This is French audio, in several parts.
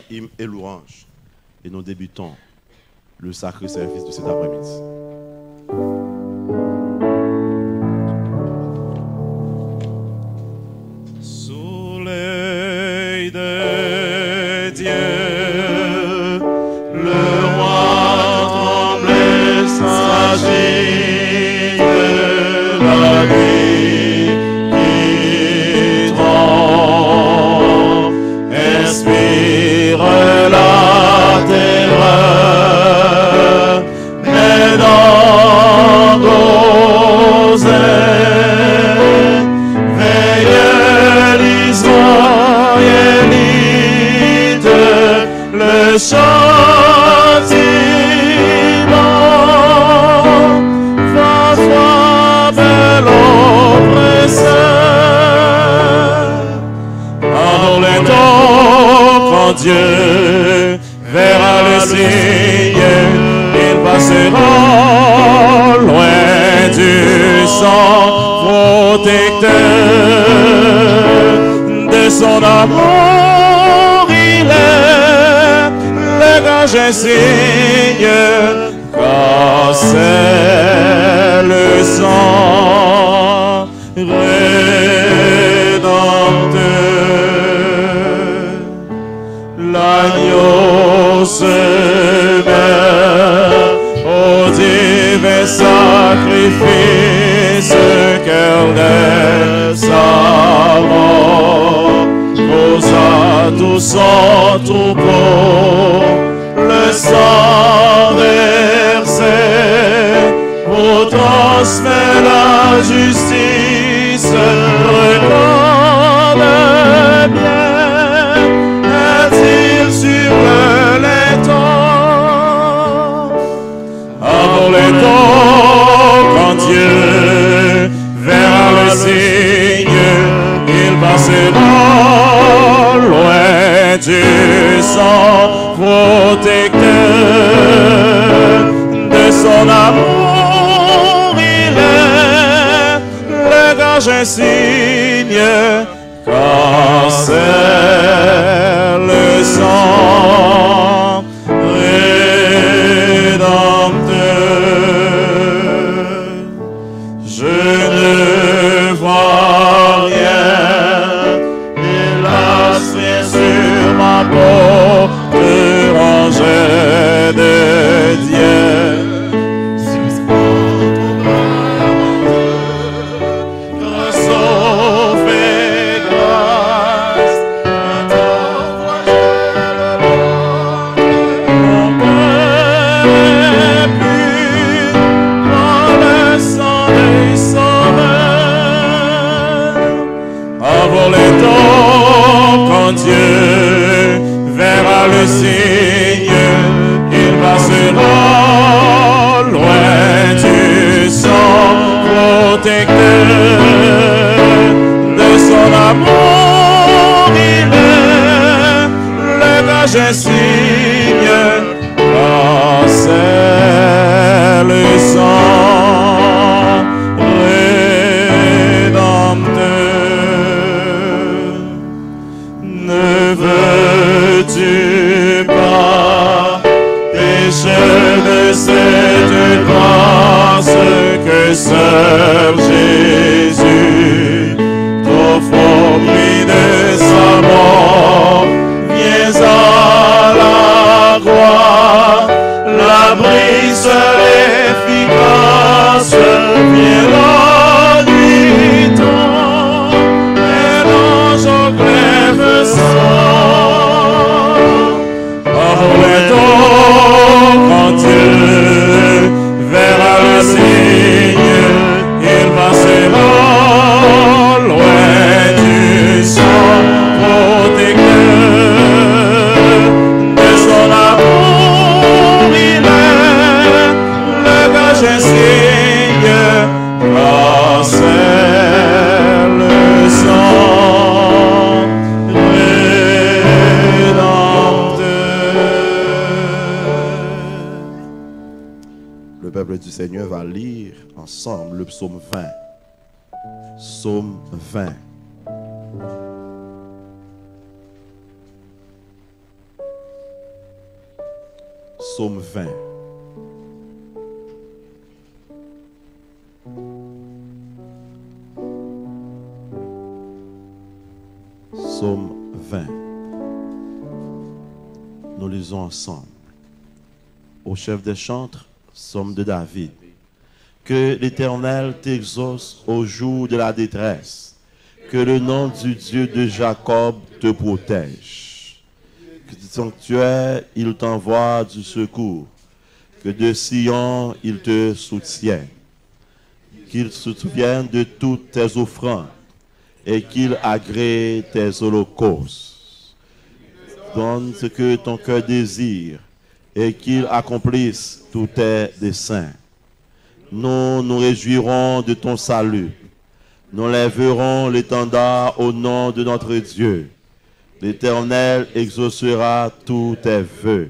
hymne et louange. Et nous débutons le sacré service de cet après-midi. Soleil de Dieu, le roi tremblait, s'agit de la nuit qui tremble, inspire la terreur, mais d'angoisse, veille l'Israélite, le châtiment va frapper l'oppresseur. Dans les temps, quand Dieu verra le signe, il passera loin du sang protecteur de son amour. Il est le gage insigne, car c'est le sang rédempteur. L'agneau se met au divin sacrifice, cœur de sa mort, posa tout son troupeau, le sang versé pour transmettre la justice, regarde bien, est-il sur les temps, avant les temps, quand Dieu verra le signe, il passera loin du sang protecteur de son amour. Il est le gage insigne, car c'est le sang rédempteur. Je ne vois rien, hélas, rien sur ma porte rangée de Dieu. Grâce au fait grâce, mon cœur est pur par le sang des sauveurs. Avant les temps, quand Dieu verra le signe, il passera loin du sang protecteur de son amour. Il est le gage insigne, car c'est le sang rédempteur. Ne veux-tu pas pécher de cette grâce que seul Jésus t'offre au prix de sa mort? Viens à la croix, l'abri seul efficace, viens la nuit tombe, et l'ange au glaive sang. Avant le temps, quand Dieu verra le signe, il passera loin du sang protecteur de son amour. Il est le gage insigne, car c'est le sang rédempteur. Le peuple du Seigneur va lire ensemble le psaume 20. Psaume 20. Psaume 20. Psaume 20. Nous lisons ensemble. Au chef des chantres, Psaume de David. Que l'Éternel t'exauce au jour de la détresse. Que le nom du Dieu de Jacob te protège. Que du sanctuaire, il t'envoie du secours. Que de Sion, il te soutient. Qu'il se souvienne de toutes tes offrandes et qu'il agrée tes holocaustes. Donne ce que ton cœur désire et qu'il accomplisse tous tes desseins. Nous nous réjouirons de ton salut. Nous lèverons l'étendard au nom de notre Dieu. L'Éternel exaucera tous tes vœux.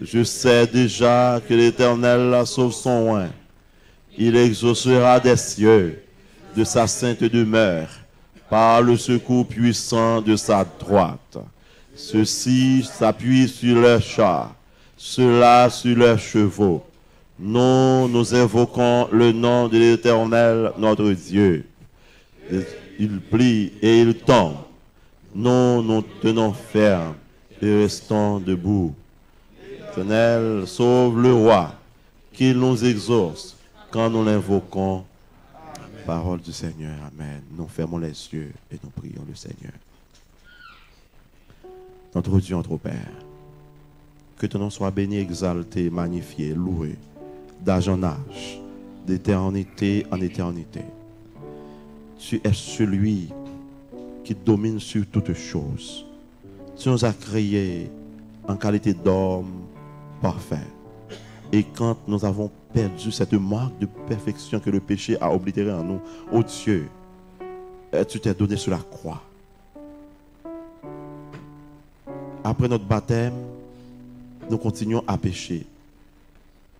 Je sais déjà que l'Éternel sauve son oint. Il exaucera des cieux, de sa sainte demeure, par le secours puissant de sa droite. Ceux-ci s'appuient sur leurs chars, ceux-là sur leurs chevaux. Nous invoquons le nom de l'Éternel, notre Dieu. Il plie et il tombe. Nous tenons ferme et restons debout. L'Éternel sauve le roi, qu'il nous exauce quand nous l'invoquons. Parole du Seigneur, amen. Nous fermons les yeux et nous prions le Seigneur. Notre Dieu, notre Père, que ton nom soit béni, exalté, magnifié, loué, d'âge en âge, d'éternité en éternité. Tu es celui qui domine sur toutes choses. Tu nous as créés en qualité d'homme parfait. Et quand nous avons perdu cette marque de perfection que le péché a oblitérée en nous, oh Dieu, tu t'es donné sur la croix. Après notre baptême, nous continuons à pécher.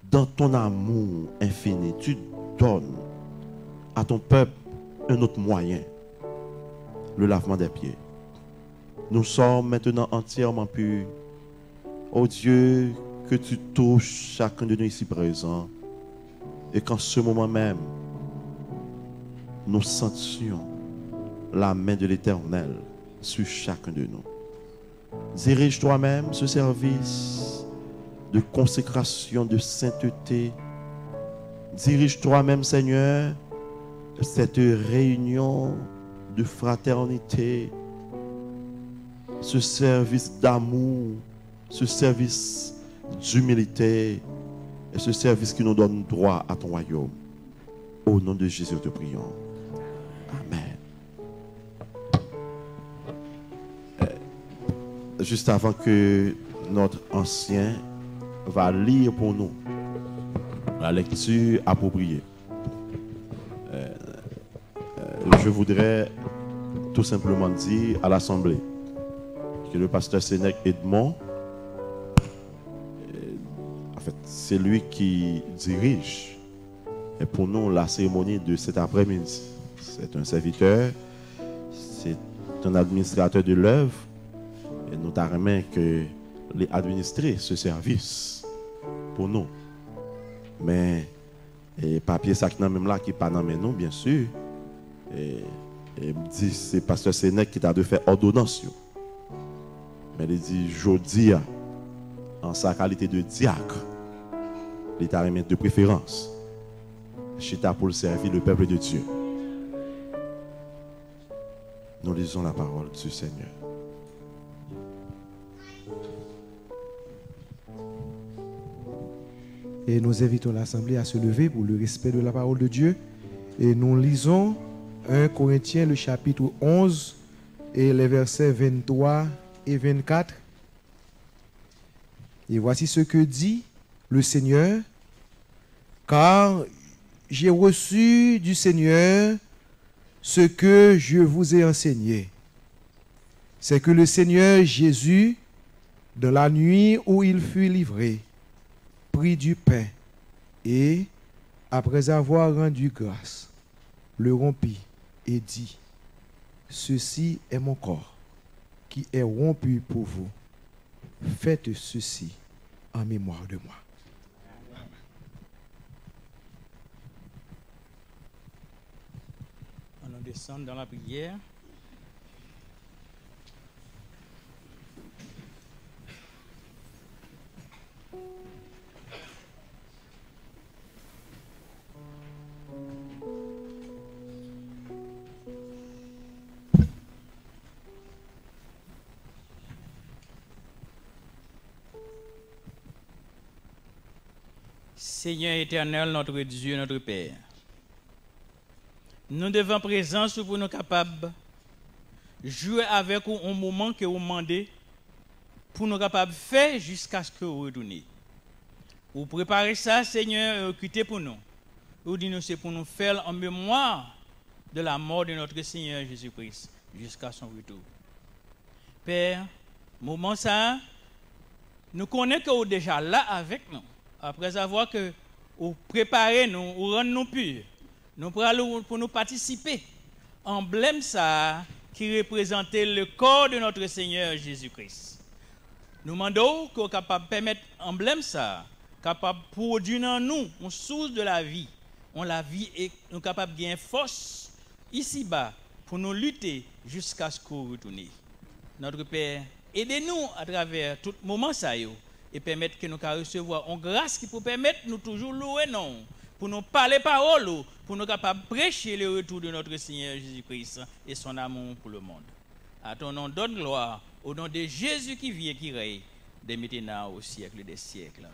Dans ton amour infini, tu donnes à ton peuple un autre moyen, le lavement des pieds. Nous sommes maintenant entièrement purs. Oh Dieu, que tu touches chacun de nous ici présents et qu'en ce moment même, nous sentions la main de l'Éternel sur chacun de nous. Dirige toi-même ce service de consécration, de sainteté. Dirige toi-même, Seigneur, cette réunion de fraternité, ce service d'amour, ce service d'humilité et ce service qui nous donne droit à ton royaume. Au nom de Jésus, te prions. Amen. Juste avant que notre ancien va lire pour nous la lecture appropriée, je voudrais tout simplement dire à l'Assemblée que le pasteur Sénèque Edmond, en fait, c'est lui qui dirige et pour nous la cérémonie de cet après-midi. C'est un serviteur, c'est un administrateur de l'œuvre et nous t'arrêtons que les administrer ce service pour nous. Mais et papier ça qui même là qui pas dans nous bien sûr. Et me dit c'est pasteur Sénèque qui t'a de faire ordonnance. Mais il dit jodi en sa qualité de diacre, il t'a remis de préférence. Chita pour servir le peuple de Dieu. Nous lisons la parole du Seigneur. Et nous invitons l'Assemblée à se lever pour le respect de la parole de Dieu. Et nous lisons 1 Corinthiens, le chapitre 11, et les versets 23 et 24. Et voici ce que dit le Seigneur. Car j'ai reçu du Seigneur ce que je vous ai enseigné. C'est que le Seigneur Jésus, dans la nuit où il fut livré, prit du pain et, après avoir rendu grâce, le rompit et dit, ceci est mon corps qui est rompu pour vous. Faites ceci en mémoire de moi. On descend dans la prière. Seigneur éternel, notre Dieu, notre Père, nous devons présence pour nous capables de jouer avec vous un moment que vous demandez pour nous capables de faire jusqu'à ce que vous retourniez. Vous préparez ça, Seigneur, quittez pour nous. Vous dites nous c'est pour nous faire en mémoire de la mort de notre Seigneur Jésus-Christ jusqu'à son retour. Père, moment ça, nous connaissons que vous êtes déjà là avec nous. Après avoir que vous préparez nous, vous rendez nous purs, nous prenons pour nous participer. Emblème ça qui représentait le corps de notre Seigneur Jésus-Christ. Nous demandons que vous soyez capable de permettre emblème ça, capable de produire en nous une source de la vie. On la vie et nous sommes capables de gagner force ici-bas pour nous lutter jusqu'à ce que vous retourniez. Notre Père, aidez-nous à travers tout moment ça et permettre que nous puissions recevoir une grâce qui peut permettre de nous toujours louer non, pour nous parler parole, pour nous capables de prêcher le retour de notre Seigneur Jésus-Christ et son amour pour le monde. À ton nom, donne gloire au nom de Jésus qui vit et qui règne de maintenant au siècle des siècles.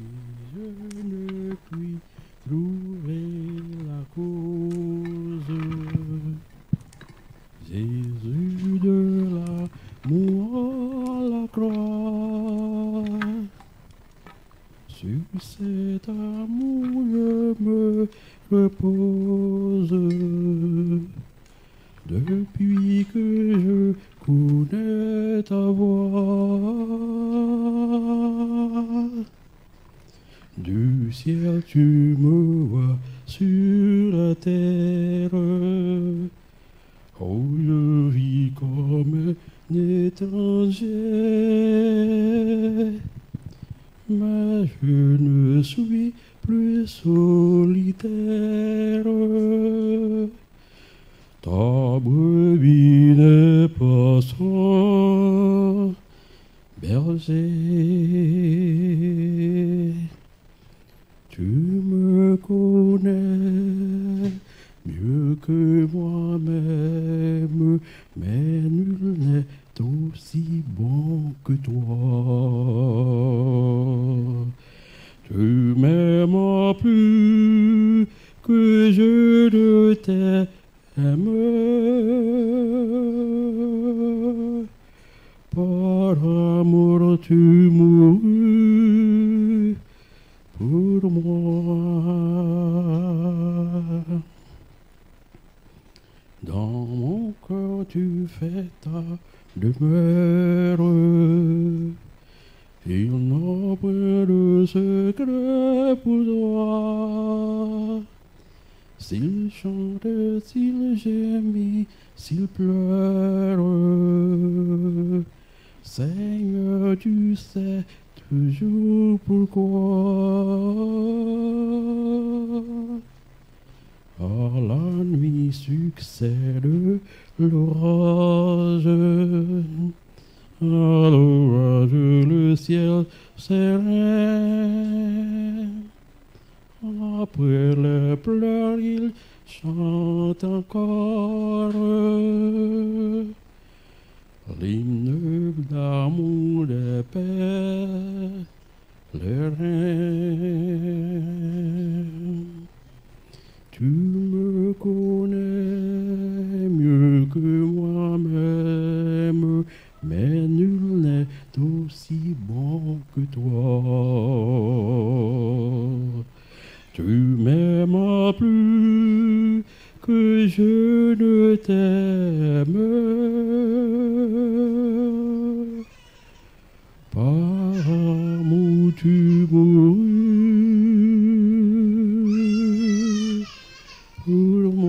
Je ne puis trouver la cause. Jésus de l'amour à la croix. Sur cet amour je me repose. je connais ta voix. Du ciel tu me vois sur la terre. Oh, je vis comme un étranger. Mais je ne suis plus solitaire. Ta brebis n'est pas sans berger. Tu me connais mieux que moi-même, mais nul n'est aussi bon que toi. Tu m'aimes plus que je ne t'aime. Par amour tu mourus pour moi. Dans mon cœur tu fais ta demeure. Il n'a pas de secret pour toi. S'il chante, s'il gémit, s'il pleure, Seigneur, tu sais toujours pourquoi. À la nuit succède l'orage. À l'orage, le ciel serein. Après les pleurs, il chante encore l'hymne d'amour des pères, le reine. Tu me connais mieux que moi-même, mais nul n'est aussi bon que toi. Tu m'aimes plus que je ne t'aime. Par amour tu mourus pour moi.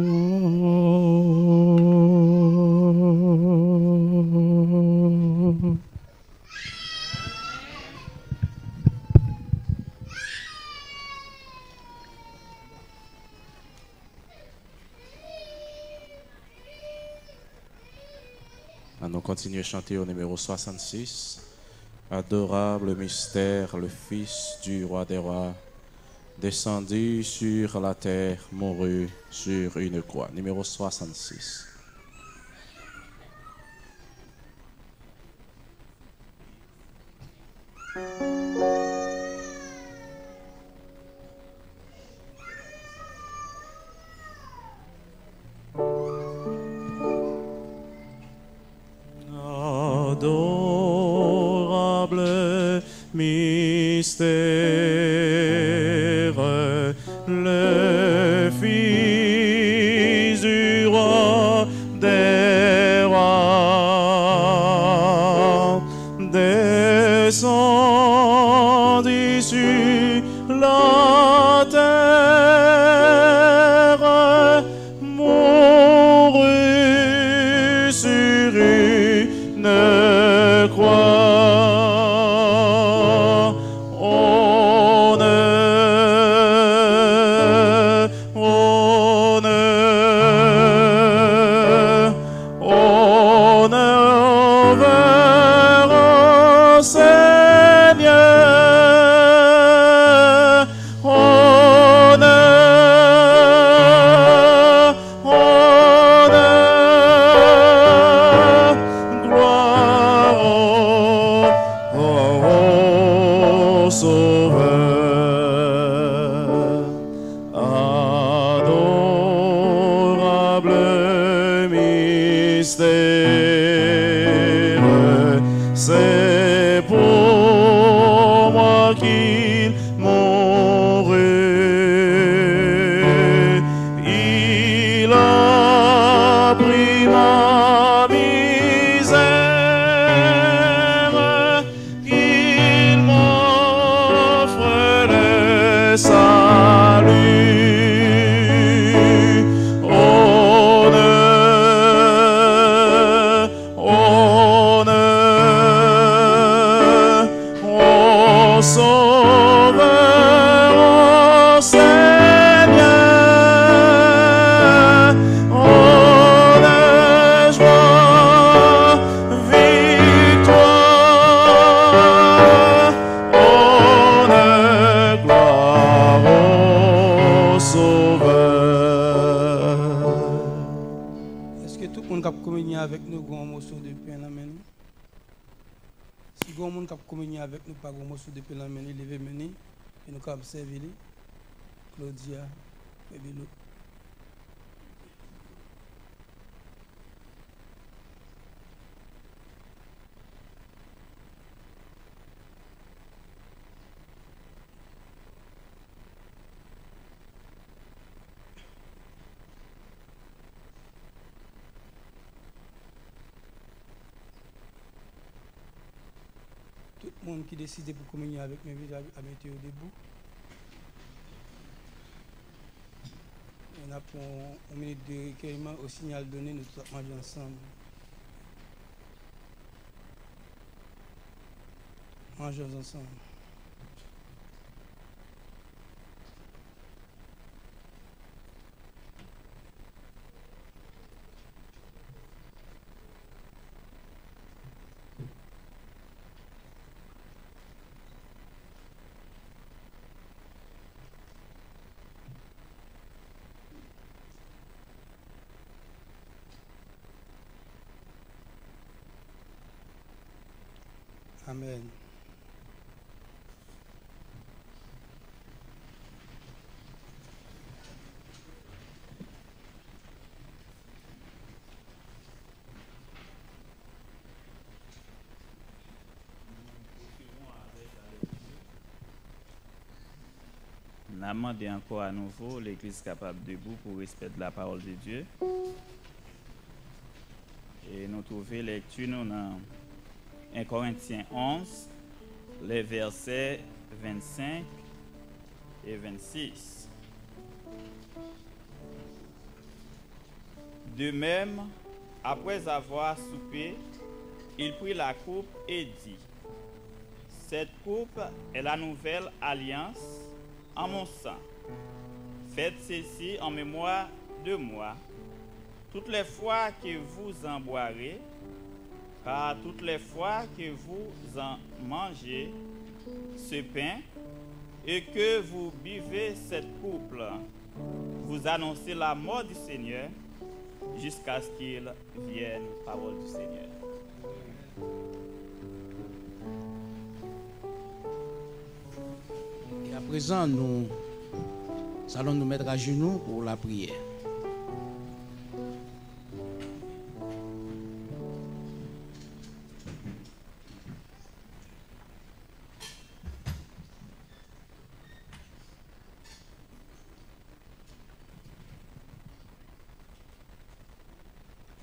Nous continuons à chanter au numéro 66. Adorable mystère, le Fils du roi des rois, descendu sur la terre, mourut sur une croix. Numéro 66. Adorable mystère, le Fils du roi des rois, descendu sur la terre, mourut sur une croix. C'est pour moi qu'il mourut. Il a pris ma vie. avec nous, un morceau de pain dans la main. Si vous avez communié avec nous, pas un morceau de pain dans la main, levez main et nous avons servi. Claudia, Bébé. Tout le monde qui décide pour communier avec mes vies à mettre au debout. On a pour une minute de recueillement au signal donné, nous tous manger ensemble. Mangeons ensemble. Amen. On a demandé encore à nouveau l'Église capable debout pour respect de la parole de Dieu. Et nous trouvons lecture dans 1 Corinthiens 11, les versets 25 et 26. De même, après avoir soupé, il prit la coupe et dit: cette coupe est la nouvelle alliance en mon sang. Faites ceci en mémoire de moi, toutes les fois que vous en boirez, car toutes les fois que vous en mangez ce pain et que vous buvez cette coupe, vous annoncez la mort du Seigneur jusqu'à ce qu'il vienne, parole du Seigneur. Et à présent, nous allons nous mettre à genoux pour la prière.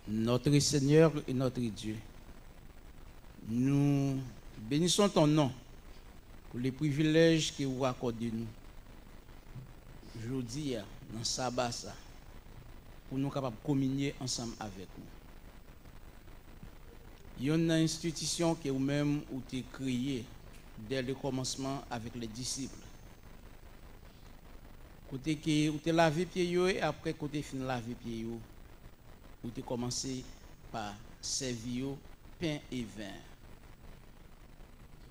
Notre Seigneur et notre Dieu, nous bénissons ton nom pour les privilèges que vous accordez nous. Aujourd'hui, dans le sabbat, pour nous capables de communier ensemble avec vous. Il y a une institution que vous-même vous avez créée dès le commencement avec les disciples. Côté que vous avez lavé pieds et après côté fin laver pieds, vous avez commencé par servir pain et vin.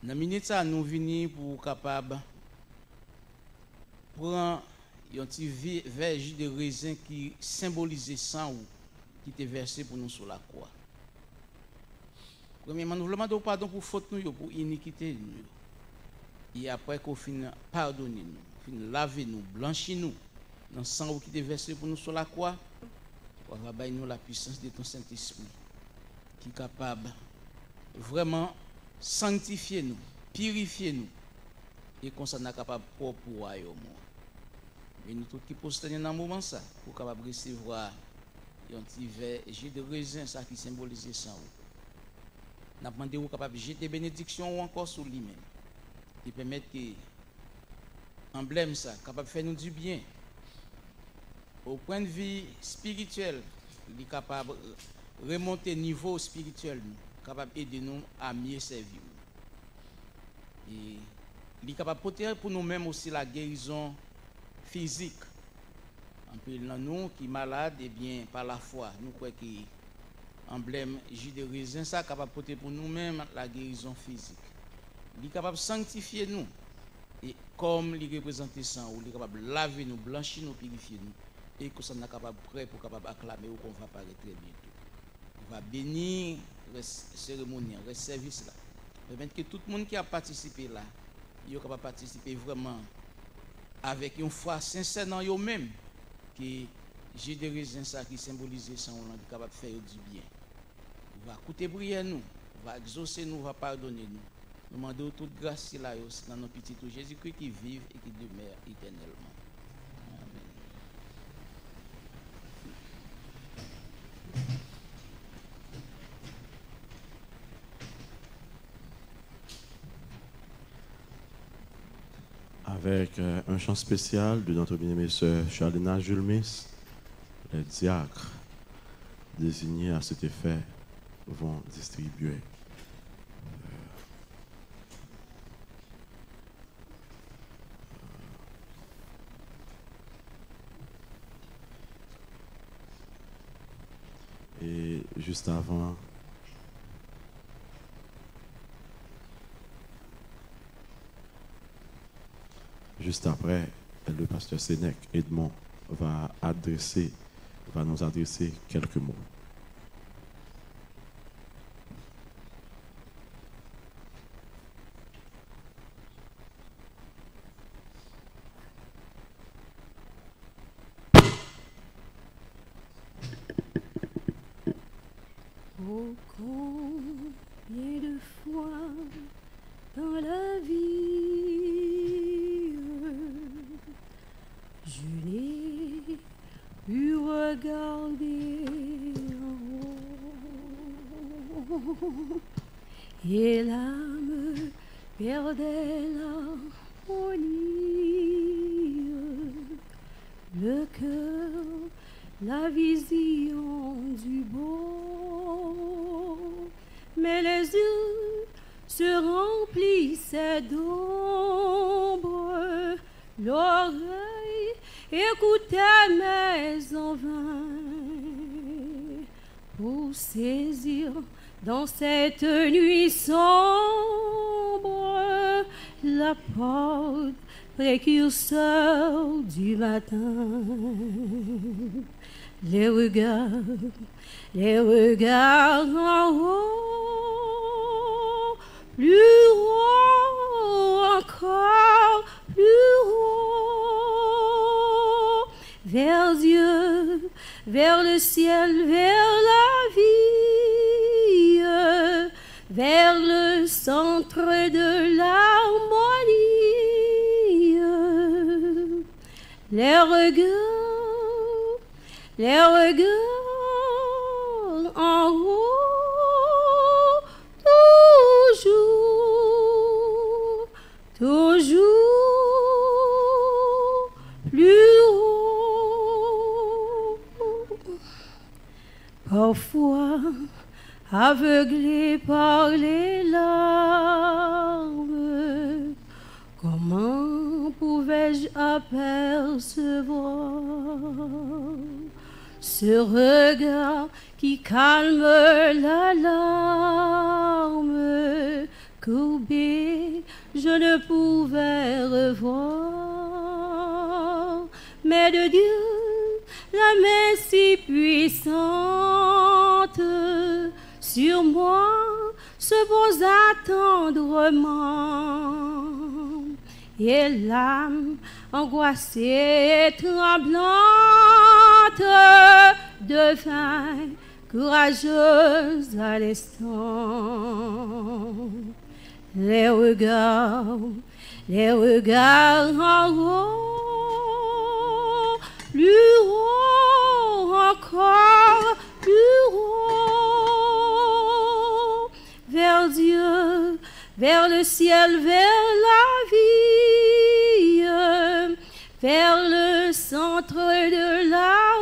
Dans la minute ça, nous venons pour capable prendre un petit verre de raisin qui symbolise le sang qui était versé pour nous sur la croix. Premièrement, nous voulons demander pardon pour faute nous, pour iniquité nous. Et après qu'on finisse pardonner nous, finisse laver nous, blanchir nous dans le sang qui était versé pour nous sur la croix, pour avoir nous la puissance de ton Saint-Esprit qui est capable vraiment sanctifier nous, purifier nous et qu'on soit capable de propre pour royaume. Et nous tous qui postons dans un moment ça pour capable recevoir un petit verre de raisin ça qui symbolise sang. Nous demandons aux capable de jeter bénédiction ou encore sur lui-même qui permettent que emblème ça capable de faire nous du bien au point de vue spirituel, il est capable de remonter niveau spirituel, capable d'aider nous à mieux servir. Et il est capable de porter pour nous-mêmes aussi la guérison physique. Un peu dans nous qui sont malades, et bien par la foi, nous croyons que l'emblème jus de raisin, ça est capable de porter pour nous-mêmes la guérison physique. Il est capable de sanctifier nous. Et comme il représente ça, il est capable de laver nous, blanchir nous, purifier nous. Et que nous sommes capables prêts pour capable acclamer ou qu'on va apparaître très bientôt. va bénir la cérémonie, le service là. Permettre que tout le monde qui a participé là, il est capable de participer vraiment avec une foi sincère dans eux-mêmes, que j'ai des raisins ça qui symbolisent ça, on est capable de faire du bien. On va écouter prière nous, on va exaucer nous, on va pardonner nous. Nous demandons toute grâce là dans nos petits tout Jésus-Christ qui vive et qui demeure éternellement. Avec un chant spécial de notre bien-aimée sœur Charlena Julmis, les diacres désignés à cet effet vont distribuer. Et juste avant, juste après, le pasteur Sénèque Edmond va nous adresser quelques mots. Oh, combien de fois dans la vie je n'ai pu regarder en haut et l'âme perdait l'harmonie, le cœur la vision du beau, mais les yeux se remplissaient d'ombre, l'oreille écoutait mais en vain, pour saisir dans cette nuit sombre la porte précurseur du matin. Les regards en haut, plus haut encore, plus haut, vers Dieu, vers le ciel, vers la vie, vers le centre de l'harmonie. Les regards en haut, toujours plus haut. Parfois aveuglé par les larmes, comment pouvais-je apercevoir ce regard qui calme la larme, courbée, je ne pouvais revoir, mais de Dieu, la main si puissante sur moi se posa tendrement, et l'âme angoissée et tremblante devint courageuse à l'instant. Les regards en haut, plus haut encore, plus haut, vers Dieu, vers le ciel, vers la vie, vers le centre de l'harmonie.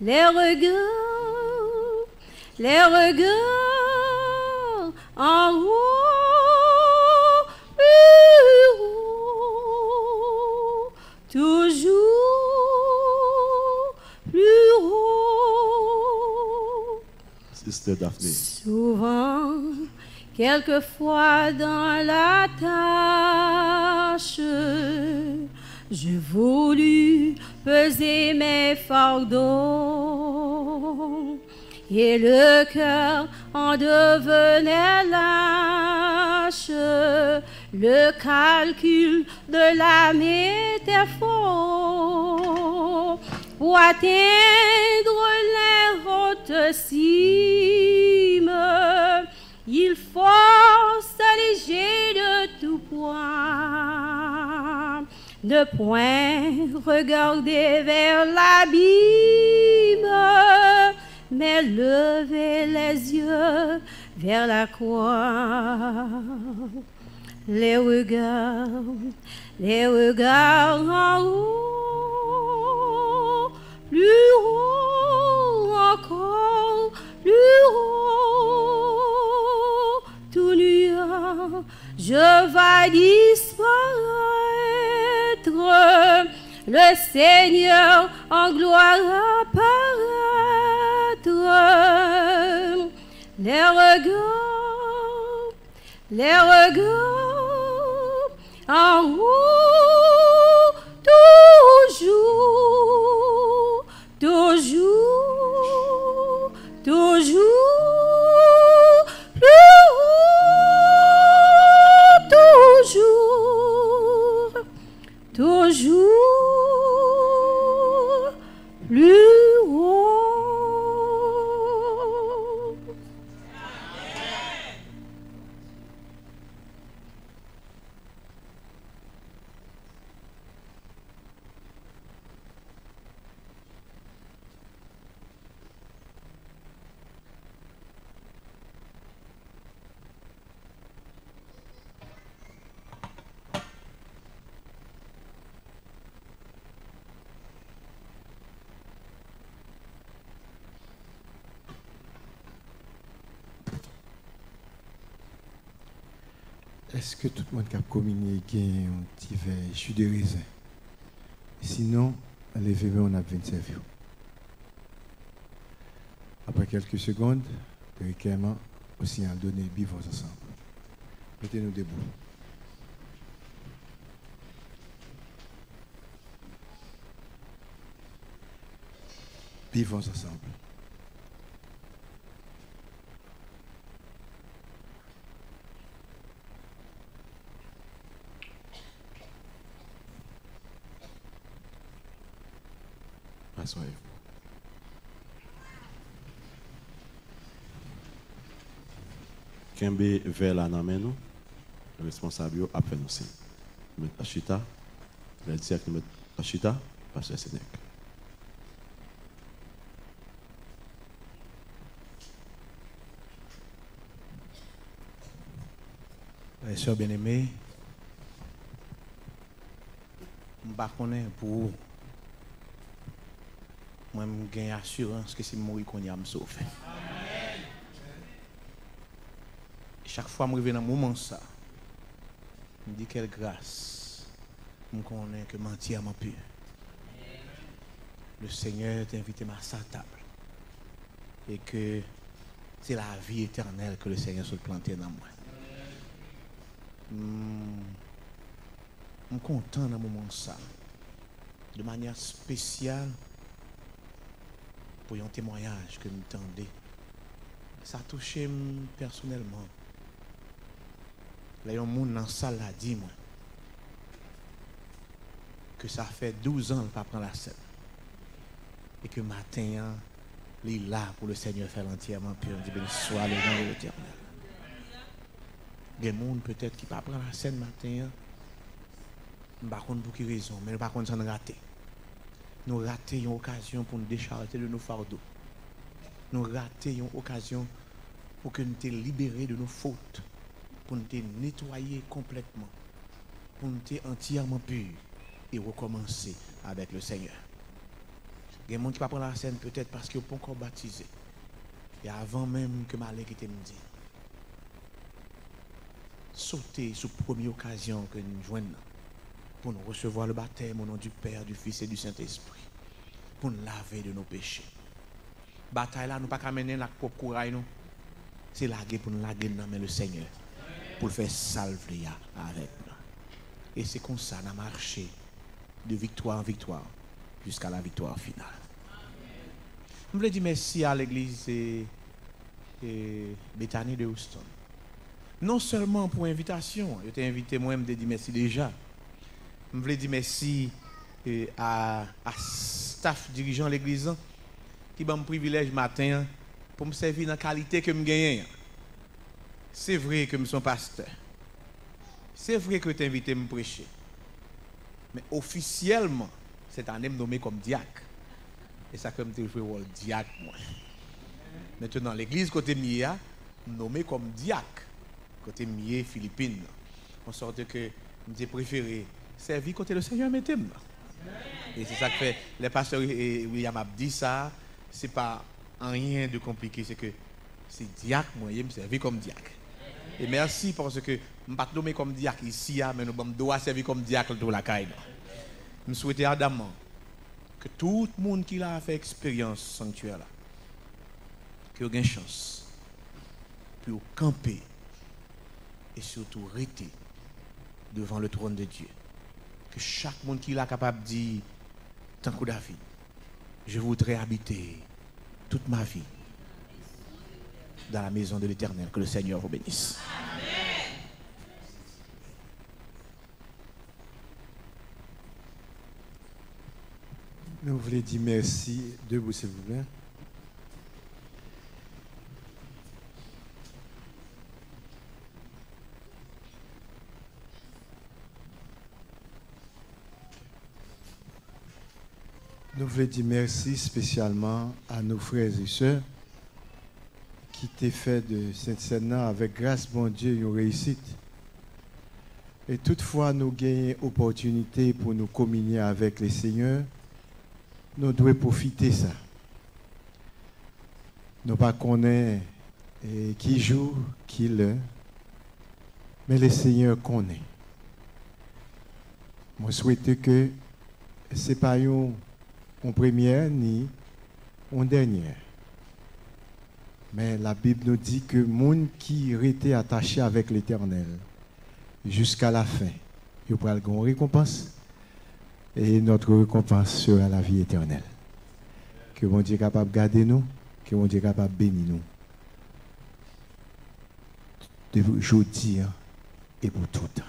Les regards en haut, plus haut, toujours plus haut. Sister Daphne. Souvent, quelquefois dans la tâche je voulus peser mes fardeaux, et le cœur en devenait lâche. Le calcul de l'âme était faux. Pour atteindre les hautes cimes, il faut s'alléger de tout poids, ne point regarder vers l'abîme, mais lever les yeux vers la croix. Les regards en haut, plus haut encore, plus haut, tout nuant, je vais disparaître, le Seigneur en gloire apparaître. Les regards en haut, toujours, toujours, toujours, plus haut, toujours, toujours, plus haut. Est-ce que tout le monde qui a communiqué un petit verre jus de raisin? Sinon, levez-vous, on a 27 vues. Après quelques secondes, le requérement aussi a donné buvons ensemble. Mettez-nous debout. Buvons ensemble. Assoyez-vous. Kembe vers la main nous, le responsable a fait nous signe. Mettre Achita, le diacre mettre Achita, pasteur Sénèque. Les sœurs bien-aimées, je ne sais pas pour moi, j'ai assurance que c'est mourir qu'on y a me sauver. Chaque fois que je reviens dans un moment ça, je me dis quelle grâce, je connais que mentir m'a pu. Le Seigneur t'a invité à sa table et que c'est la vie éternelle que le Seigneur se planté dans moi. Je suis content dans un moment ça, de manière spéciale. Pour un témoignage que nous tendez. Ça a touché personnellement. Là, il y a un monde dans la salle a dit moi que ça fait 12 ans qu'il ne pas prendre la scène. Et que matin, il est là pour le Seigneur faire entièrement pur. Il dit béni soit le nom de l'Éternel. Il y a des gens peut-être qui ne pas prendre la scène matin. Je ne sais pas pour quelle raison, mais par contre, ça nous raté. Nous ratons une occasion pour nous décharger de nos fardeaux. Nous ratons une occasion pour que nous te libérer de nos fautes, pour nous te nettoyer complètement, pour nous te entièrement pur et recommencer avec le Seigneur. Il y a des gens qui ne prennent pas la scène peut-être parce qu'ils n'ont pas encore baptisé. Et avant même que Malek était me dit, sauter sur la première occasion que nous joignons pour nous recevoir le baptême au nom du Père, du Fils et du Saint-Esprit, pour nous laver de nos péchés. Bataille là, nous ne pouvons pas mener la propre courage, c'est laguer pour nous laguer dans le Seigneur, pour le faire salver avec nous. Et c'est comme ça, nous marché de victoire en victoire jusqu'à la victoire finale. Je voulais dire merci à l'église Bethany de Houston. Non seulement pour l'invitation, je t'ai invité moi-même de dire merci déjà. Je voulais dire merci à staff dirigeant de l'église qui m'a un privilège matin pour me servir dans la qualité que je gagne. C'est vrai que je suis pasteur. C'est vrai que tu as invité à me prêcher. Mais officiellement, cette année, je me nommé comme diacre. Et ça, comme tu joué le rôle diacre, moi. Maintenant, l'église côté Mia, nommé comme diacre. Côté Mia, Philippines. En sorte que j'ai préféré servir côté le Seigneur mettez-moi. Et c'est ça que fait, les pasteurs William a dit ça, c'est pas rien de compliqué, c'est que c'est diacre, moi, je me servir comme diacre. Et merci parce que je ne suis pas nommé comme diacre ici, mais nous dois servir comme diacre dans la caille. Je souhaite ardemment que tout le monde qui a fait expérience sanctuaire là, qui a une chance pour camper et surtout rester devant le trône de Dieu. Que chaque monde qui est capable de dire, tant que David, je voudrais habiter toute ma vie dans la maison de l'Éternel. Que le Seigneur vous bénisse. Amen. Nous voulons dire merci. Debout, s'il vous plaît. Nous voulons dire merci spécialement à nos frères et sœurs qui t'ont fait de cette scène-là avec grâce, bon Dieu, une réussite. Et toutefois, nous gagnons opportunité pour nous communier avec le Seigneur. Nous devons profiter de ça. Nous ne connaissons pas qui joue, qui l'est, mais le Seigneur connaît. Je souhaite que ce n'est pas une première ni une dernière. Mais la Bible nous dit que le monde qui était attaché avec l'Éternel jusqu'à la fin, il pourra avoir une récompense. Et notre récompense sera la vie éternelle. Que mon Dieu est capable de garder nous, que mon Dieu est capable de bénir nous. De aujourd'hui et pour tout temps.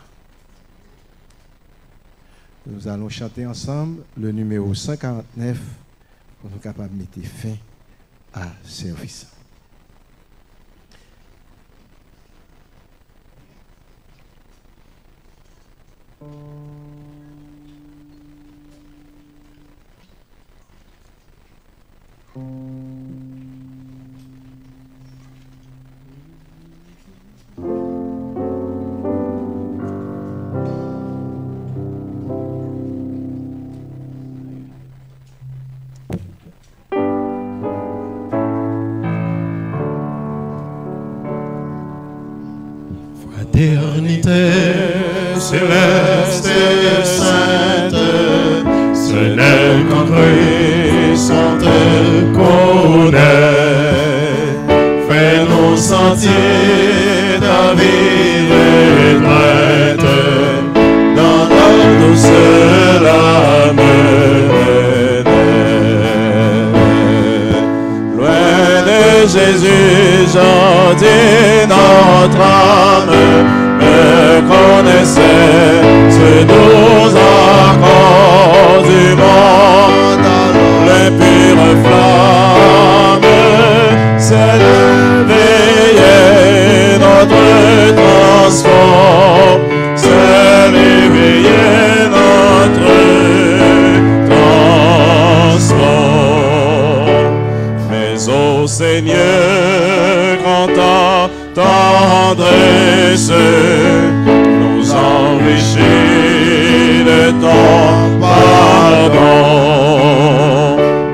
Nous allons chanter ensemble le numéro 149 pour nous capables de mettre fin à service. Fraternité céleste et sainte, ce n'est qu'en Christ on te connaît. Fais-nous sentir ta vie retraite dans notre douce lame. Loin de Jésus, gentil notre âme, me connaissait ce doux accord du monde, les pures flammes, c'est l'éveiller notre transport, c'est l'éveiller notre transport. Mais ô Seigneur, quand ta tendresse nous enrichit de ton pardon,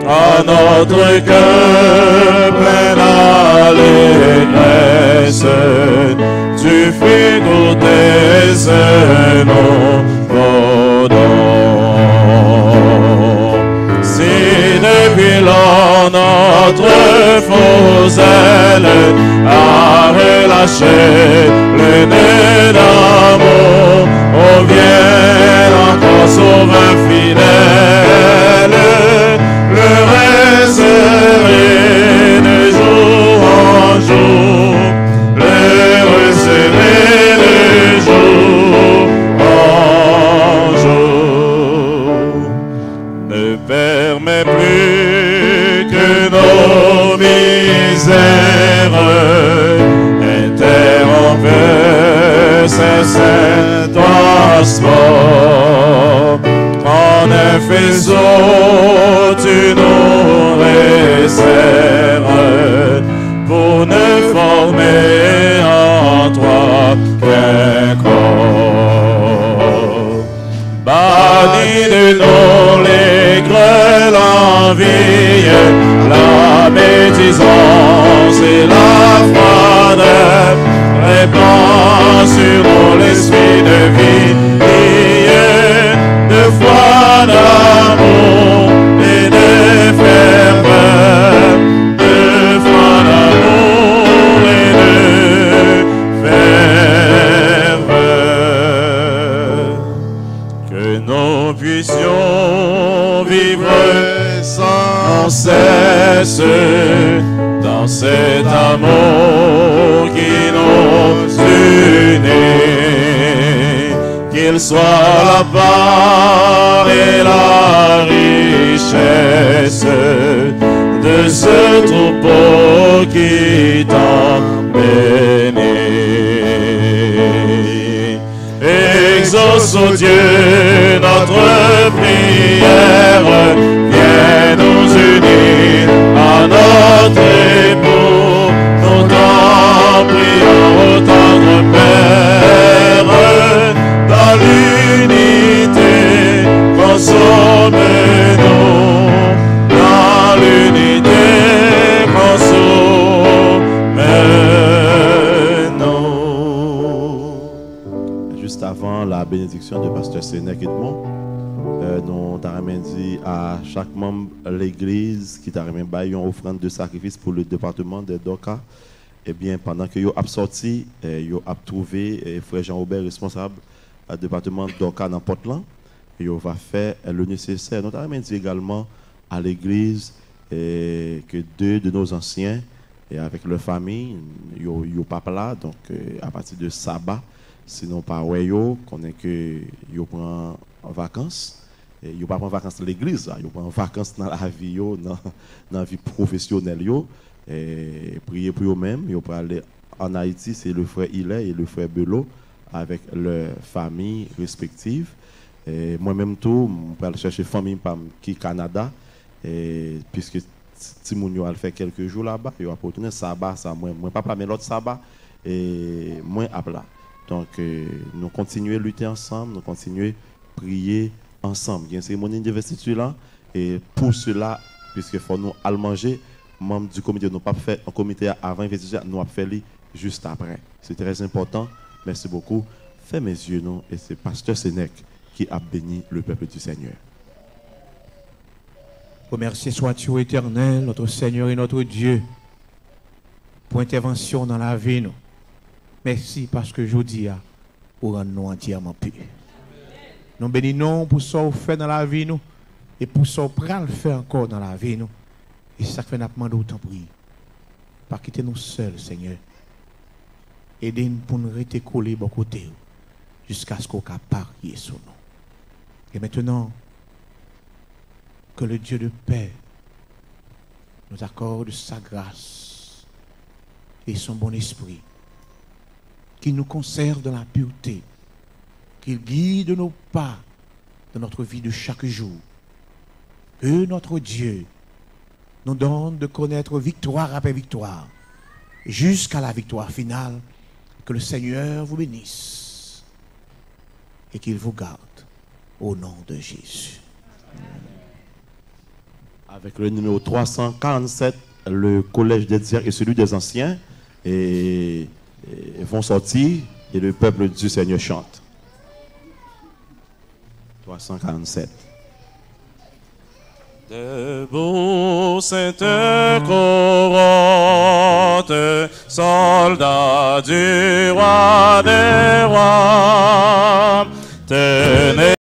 à notre cœur plein d'allégresse, tu fais goûter nos dons. Si depuis lors notre faux zèle a relâché le nez d'amour, on vient encore sauver fidèle. misère, interrompez ces transports. En Éphésos, tu nous resserres pour ne former en toi qu'un corps. Bannis de nous les grêles envies, la médisance et la froideur, répand sur nous l'esprit de vie, de foi, d'amour et de ferveur, de foi, d'amour et de ferveur, que nous puissions vivre sans cesse dans cet amour qui nous unit, qu'il soit la part et la richesse de ce troupeau qui t'en bénit. Exauce, ô Dieu, notre prière, viens nous unir à notre époux, nous t'en prions, ô tendre Père, dans l'unité, consomme-nous, dans l'unité, consomme-nous. Juste avant la bénédiction de Pasteur Sénèque Edmond, nous t'avons dit à chaque membre de l'église qui t'a remis une offrande de sacrifice pour le département de Doka. Eh bien, pendant que vous avez sorti, vous avez trouvé frère Jean-Robert, responsable du département de Doka dans Portland. Et vous va faire le nécessaire. Nous t'avons dit également à l'église que deux de nos anciens, et avec leur famille, ils pas là. Donc, à partir de sabbat, sinon pas qu'on est que ils prennent vacances. Ils ne prennent pas vacances dans l'église, ils prennent vacances dans la vie, dans la vie professionnelle. Et prier pour eux-mêmes. Ils peuvent aller en Haïti, c'est le frère Hilaire et le frère Belot avec leurs familles respectives. Moi-même, tout, je peux aller chercher famille qui est au Canada, puisque Timounio a fait quelques jours là-bas. Il a retourné sabbat, ça, moi, pas mais l'autre sabbat, et moi, à plat. Donc, nous continuons à lutter ensemble, nous continuons à prier ensemble. Il y a une cérémonie d'investiture là, et pour cela, puisque faut nous aller manger, membres du comité, nous pas fait un comité avant l'investiture, nous avons fait juste après. C'est très important. Merci beaucoup. Fais mes yeux, non, et c'est Pasteur Sénèque qui a béni le peuple du Seigneur. Remercié sois-tu, Éternel, notre Seigneur et notre Dieu, pour intervention dans la vie. Nous. Merci parce que je dis, pour rendre nous entièrement purs. Nous bénissons pour ce qu'on fait dans la vie, nous, et pour ce qu'on prend le faire encore dans la vie. Nous. Et ça fait notre demande autant prier. Pas quitter nous seuls, Seigneur. Aidez-nous pour nous rester collés de côté jusqu'à ce qu'on capable prier sur nous. Et maintenant, que le Dieu de paix nous accorde sa grâce et son bon esprit, qu'il nous conserve dans la pureté, qu'il guide nos pas dans notre vie de chaque jour. Que notre Dieu nous donne de connaître victoire après victoire, jusqu'à la victoire finale. Que le Seigneur vous bénisse et qu'il vous garde au nom de Jésus. Avec le numéro 347, le collège des diacres et celui des anciens vont sortir et le peuple du Seigneur chante. 347. Debout, sainte couronne, soldats du roi des rois, tenez